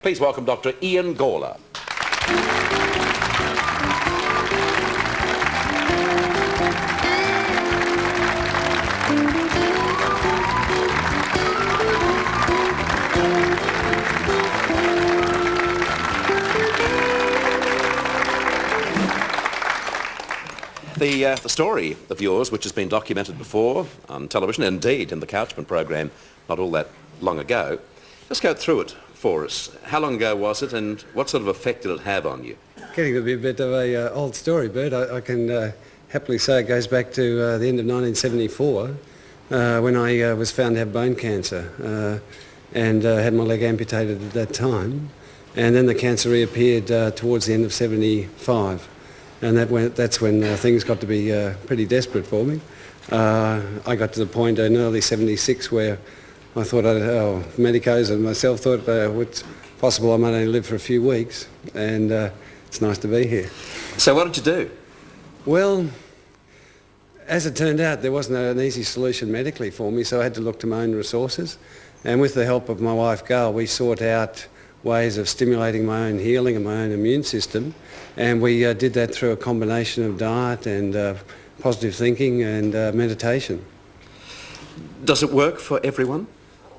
Please welcome Dr. Ian Gawler. The story of yours, which has been documented before on television, indeed in the Couchman program not all that long ago, just go through it for us. How long ago was it, and what sort of effect did it have on you? Getting to be a bit of a old story, Bert. I can happily say it goes back to the end of 1974 when I was found to have bone cancer and had my leg amputated at that time. And then the cancer reappeared towards the end of 75. And that's when things got to be pretty desperate for me. I got to the point in early 76 where I thought, medicos and myself thought it's possible I might only live for a few weeks, and it's nice to be here. So what did you do? Well, as it turned out, there wasn't an easy solution medically for me, so I had to look to my own resources. And with the help of my wife, Gail, we sought out ways of stimulating my own healing and my own immune system. And we did that through a combination of diet and positive thinking and meditation. Does it work for everyone?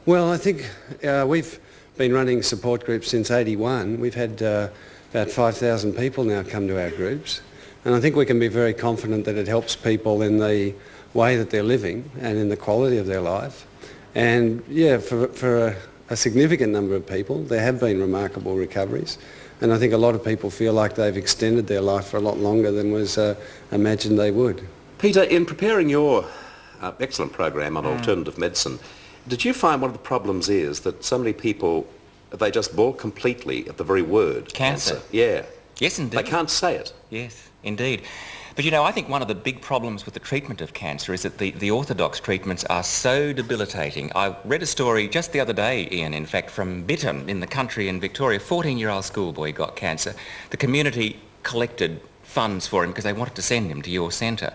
Well, I think we've been running support groups since '81. We've had about 5,000 people now come to our groups. And I think we can be very confident that it helps people in the way that they're living and in the quality of their life. And yeah, for a significant number of people, there have been remarkable recoveries. And I think a lot of people feel like they've extended their life for a lot longer than was imagined they would. Peter, in preparing your excellent program on alternative medicine, did you find one of the problems is that so many people, they just balk completely at the very word cancer? Yeah. Yes, indeed. They can't say it. Yes, indeed. But you know, I think one of the big problems with the treatment of cancer is that the orthodox treatments are so debilitating. I read a story just the other day, Ian, in fact, from Bitton in the country in Victoria. A 14-year-old schoolboy got cancer. The community collected funds for him because they wanted to send him to your centre.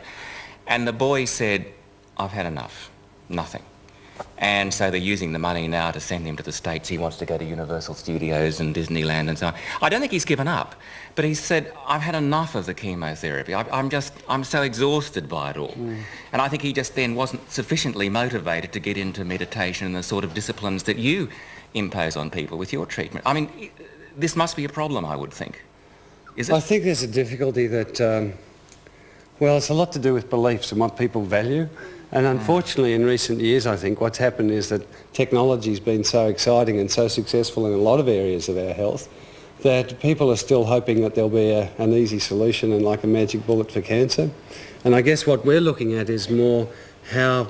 And the boy said, "I've had enough. Nothing." And so they're using the money now to send him to the States. He wants to go to Universal Studios and Disneyland and so on. I don't think he's given up, but he said, "I've had enough of the chemotherapy. I'm so exhausted by it all." And I think he just then wasn't sufficiently motivated to get into meditation and the sort of disciplines that you impose on people with your treatment. I mean, this must be a problem, I would think. Is it? I think there's a difficulty that, well, it's a lot to do with beliefs and what people value. And unfortunately, in recent years, I think what's happened is that technology's been so exciting and so successful in a lot of areas of our health that people are still hoping that there'll be an easy solution and like a magic bullet for cancer. And I guess what we're looking at is more how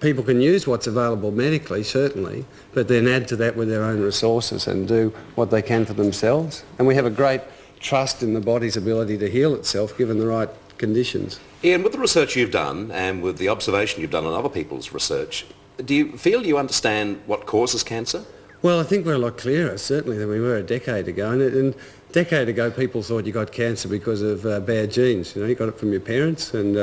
people can use what's available medically, certainly, but then add to that with their own resources and do what they can for themselves. And we have a great trust in the body's ability to heal itself given the right conditions. Ian, with the research you've done and with the observation you've done on other people's research, do you feel you understand what causes cancer? Well, I think we're a lot clearer, certainly, than we were a decade ago. And a decade ago, people thought you got cancer because of bad genes. You know, you got it from your parents. And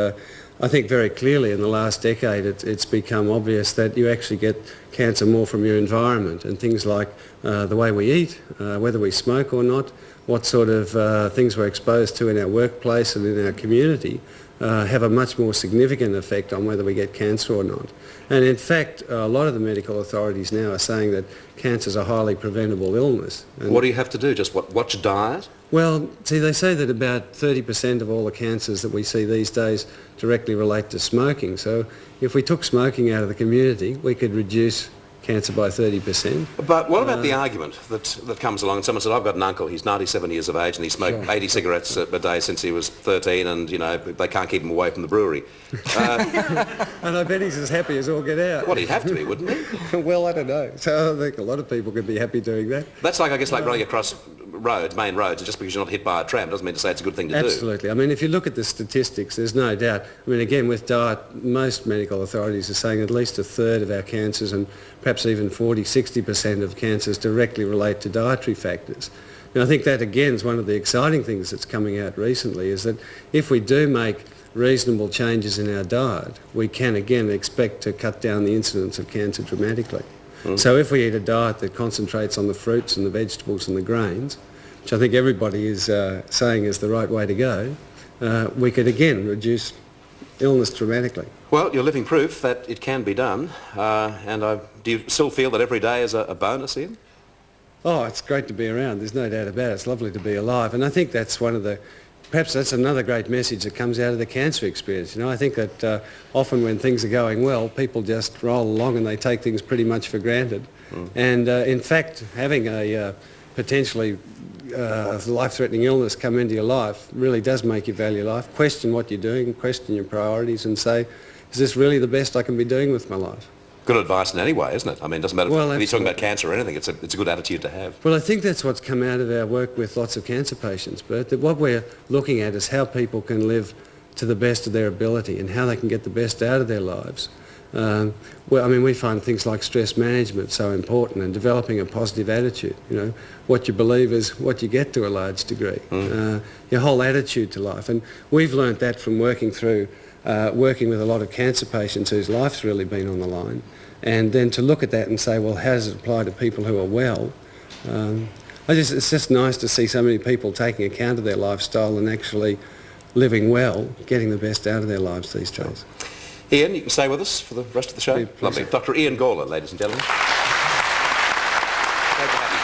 I think very clearly in the last decade, it's become obvious that you actually get cancer more from your environment and things like the way we eat, whether we smoke or not, what sort of things we're exposed to in our workplace and in our community have a much more significant effect on whether we get cancer or not. And in fact, a lot of the medical authorities now are saying that cancer is a highly preventable illness. And what do you have to do? Just watch your diet? Well, see, they say that about 30% of all the cancers that we see these days directly relate to smoking. So if we took smoking out of the community, we could reduce cancer by 30%. But what about the argument that comes along and someone said, "I've got an uncle, he's 97 years of age and he smoked 80 cigarettes a day since he was 13 and, you know, they can't keep him away from the brewery." And I bet he's as happy as all get out. Well, he'd have to be, wouldn't he? Well, I don't know. So I think a lot of people could be happy doing that. That's like, I guess, like running across roads, main roads, just because you're not hit by a tram doesn't mean to say it's a good thing to do. Absolutely. I mean, if you look at the statistics, there's no doubt. I mean, again, with diet, most medical authorities are saying at least a third of our cancers and perhaps even 40-60% of cancers directly relate to dietary factors. And I think that, again, is one of the exciting things that's coming out recently, is that if we do make reasonable changes in our diet, we can again expect to cut down the incidence of cancer dramatically. So if we eat a diet that concentrates on the fruits and the vegetables and the grains, which I think everybody is saying is the right way to go, we could again reduce illness dramatically. Well, you're living proof that it can be done, do you still feel that every day is a bonus, Ian? Oh, it's great to be around, there's no doubt about it. It's lovely to be alive, and I think that's one of the, perhaps that's another great message that comes out of the cancer experience. You know, I think that often when things are going well, people just roll along and they take things pretty much for granted. And in fact, having a potentially life-threatening illness come into your life really does make you value life. Question what you're doing, question your priorities and say, is this really the best I can be doing with my life? Good advice in any way, isn't it? I mean, it doesn't matter Well, if you're talking absolutely. about cancer or anything, it's a good attitude to have. Well, I think that's what's come out of our work with lots of cancer patients, Bert, that what we're looking at is how people can live to the best of their ability and how they can get the best out of their lives. Well, I mean, we find things like stress management so important and developing a positive attitude. You know, what you believe is what you get to a large degree. Your whole attitude to life. And we've learnt that from working with a lot of cancer patients whose life's really been on the line. And then to look at that and say, well, how does it apply to people who are well? It's just nice to see so many people taking account of their lifestyle and actually living well, getting the best out of their lives these days. Ian, you can stay with us for the rest of the show. Yeah, Lovely. Dr. Ian Gawler, ladies and gentlemen. Great to have you.